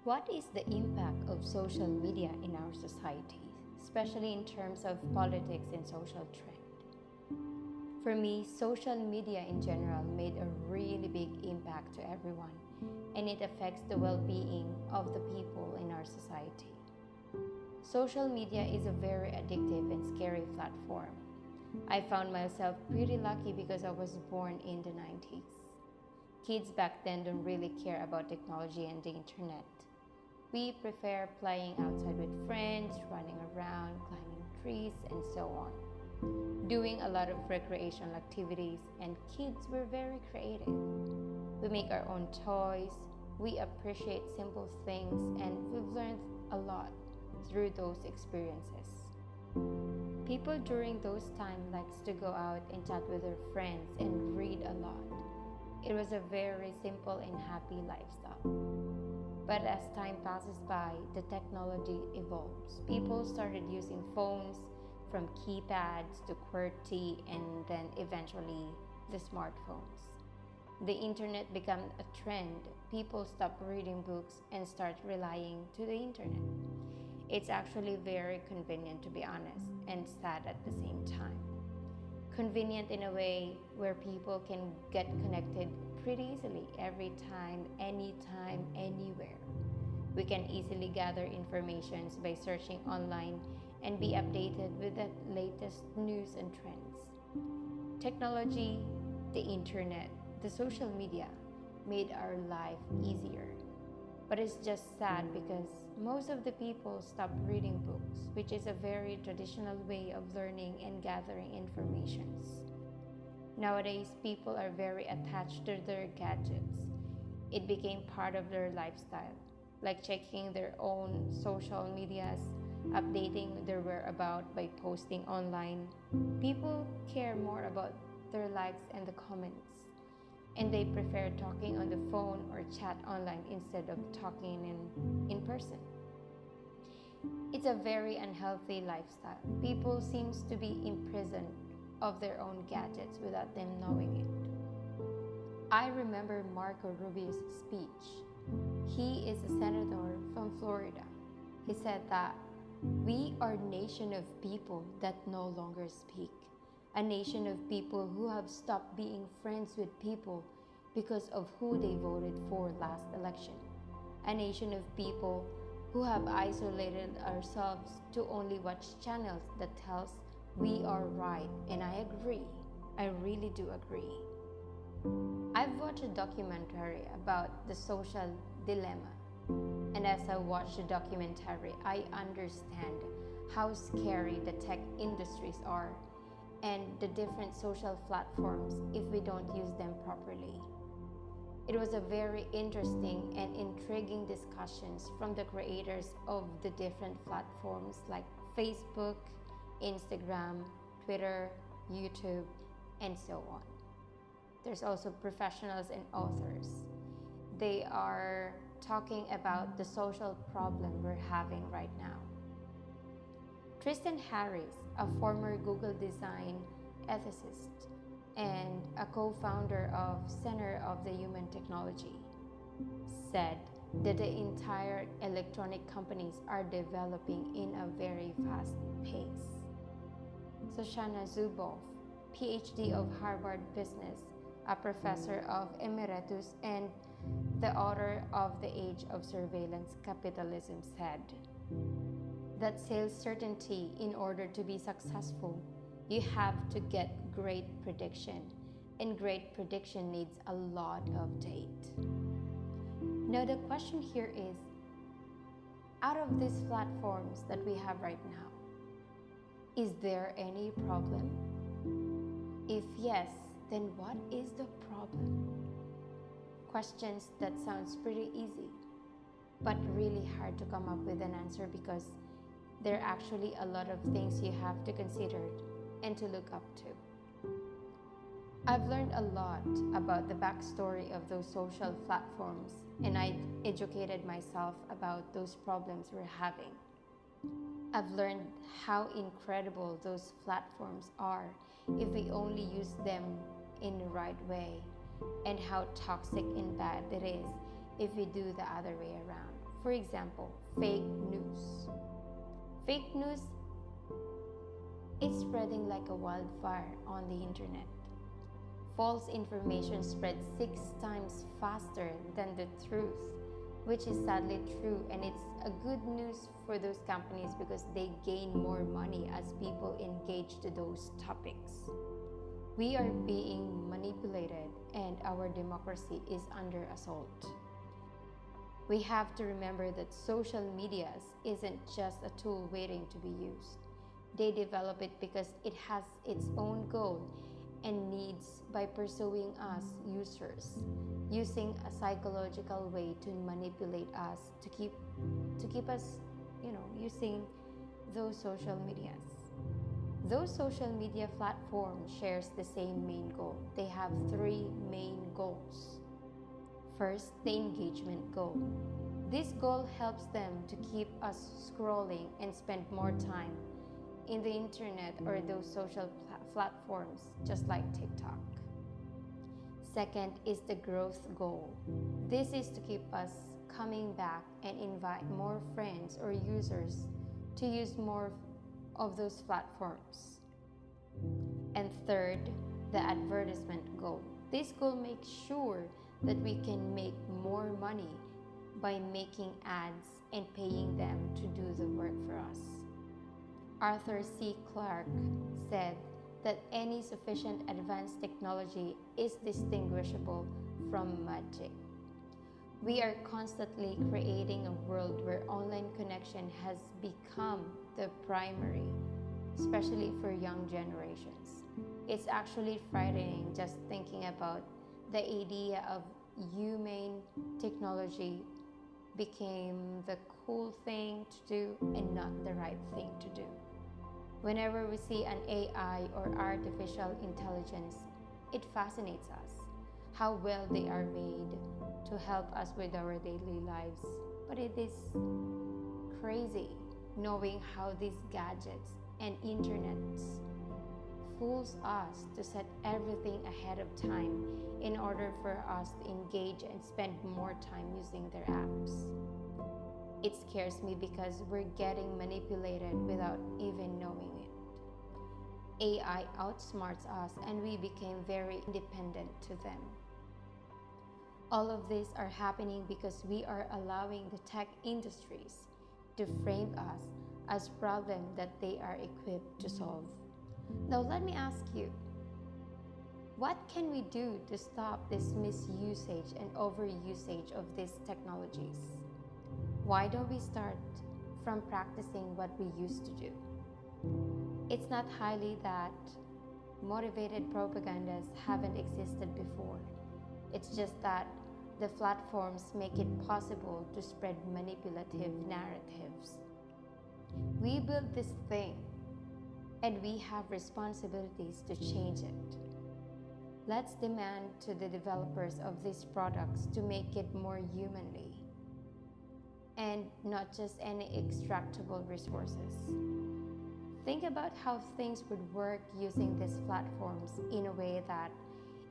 What is the impact of social media in our society, especially in terms of politics and social trend? For me, social media in general made a really big impact to everyone, and it affects the well-being of the people in our society. Social media is a very addictive and scary platform. I found myself pretty lucky because I was born in the 90s. Kids back then don't really care about technology and the internet. We prefer playing outside with friends, running around, climbing trees, and so on. Doing a lot of recreational activities, and kids were very creative. We make our own toys, we appreciate simple things, and we've learned a lot through those experiences. People during those times likes to go out and chat with their friends and read a lot. It was a very simple and happy lifestyle. But as time passes by, the technology evolves. People started using phones from keypads to QWERTY and then eventually the smartphones. The internet became a trend. People stopped reading books and start relying to the internet. It's actually very convenient, to be honest, and sad at the same time. Convenient in a way where people can get connected pretty easily every time, anytime, anywhere. We can easily gather information by searching online and be updated with the latest news and trends. Technology, the internet, the social media made our life easier. But it's just sad because most of the people stopped reading books, which is a very traditional way of learning and gathering informations. Nowadays, people are very attached to their gadgets. It became part of their lifestyle, like checking their own social medias, updating their whereabouts by posting online. People care more about their likes and the comments, and they prefer talking on the phone or chat online instead of talking in person. It's a very unhealthy lifestyle. People seems to be imprisoned of their own gadgets without them knowing it. I remember Marco Rubio's speech. He is a senator from Florida. He said that we are a nation of people that no longer speak. A nation of people who have stopped being friends with people because of who they voted for last election. A nation of people who have isolated ourselves to only watch channels that tells we are right, and I agree. I really do agree. I've watched a documentary about the social dilemma, and as I watch the documentary, I understand how scary the tech industries are and the different social platforms if we don't use them properly. It was a very interesting and intriguing discussions from the creators of the different platforms like Facebook, Instagram, Twitter, YouTube, and so on. There's also professionals and authors. They are talking about the social problem we're having right now. Tristan Harris, a former Google design ethicist and a co-founder of Center of the Human Technology, said that the entire electronic companies are developing in a very fast pace. Shoshana Zuboff, PhD of Harvard Business, a professor of Emeritus and the author of The Age of Surveillance Capitalism, said that sales certainty, in order to be successful, you have to get great prediction, and great prediction needs a lot of data. Now the question here is, out of these platforms that we have right now, is there any problem? If yes, then what is the problem? Questions that sounds pretty easy, but really hard to come up with an answer because there are actually a lot of things you have to consider and to look up to. I've learned a lot about the backstory of those social platforms, and I educated myself about those problems we're having. I've learned how incredible those platforms are if we only use them in the right way, and how toxic and bad it is if we do the other way around. For example, fake news. Fake news is spreading like a wildfire on the internet. False information spreads 6 times faster than the truth, which is sadly true, and it's a good news for those companies because they gain more money as people engage to those topics. We are being manipulated and our democracy is under assault. We have to remember that social media isn't just a tool waiting to be used. They develop it because it has its own goal and needs by pursuing us users, using a psychological way to manipulate us to keep us, using those social medias. Those social media platforms shares the same main goal. They have three main goals. First, the engagement goal. This goal helps them to keep us scrolling and spend more time in the internet or those social platforms, just like TikTok. Second is the growth goal. This is to keep us coming back and invite more friends or users to use more of those platforms. And third, the advertisement goal. This goal makes sure that we can make more money by making ads and paying them to do the work for us. Arthur C. Clarke said that any sufficient advanced technology is distinguishable from magic. We are constantly creating a world where online connection has become the primary, especially for young generations. It's actually frightening just thinking about the idea of humane technology became the cool thing to do and not the right thing to do. Whenever we see an AI or artificial intelligence, it fascinates us how well they are made to help us with our daily lives. But it is crazy knowing how these gadgets and internets fools us to set everything ahead of time in order for us to engage and spend more time using their apps. It scares me because we're getting manipulated without even knowing it. AI outsmarts us and we became very independent to them. All of these are happening because we are allowing the tech industries to frame us as problems that they are equipped to solve. Now let me ask you, what can we do to stop this misusage and overusage of these technologies? Why don't we start from practicing what we used to do? It's not highly that motivated propagandas haven't existed before. It's just that the platforms make it possible to spread manipulative narratives. We built this thing and we have responsibilities to change it. Let's demand to the developers of these products to make it more humanly and not just any extractable resources. Think about how things would work using these platforms in a way that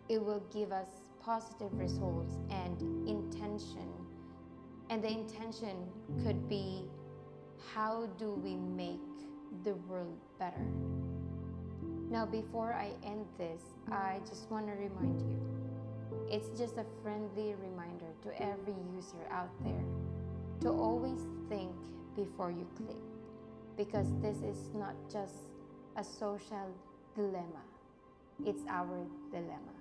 it will give us positive results and intention. And the intention could be, how do we make the world better? Now, before I end this, I just want to remind you, it's just a friendly reminder to every user out there to always think before you click, because this is not just a social dilemma, it's our dilemma.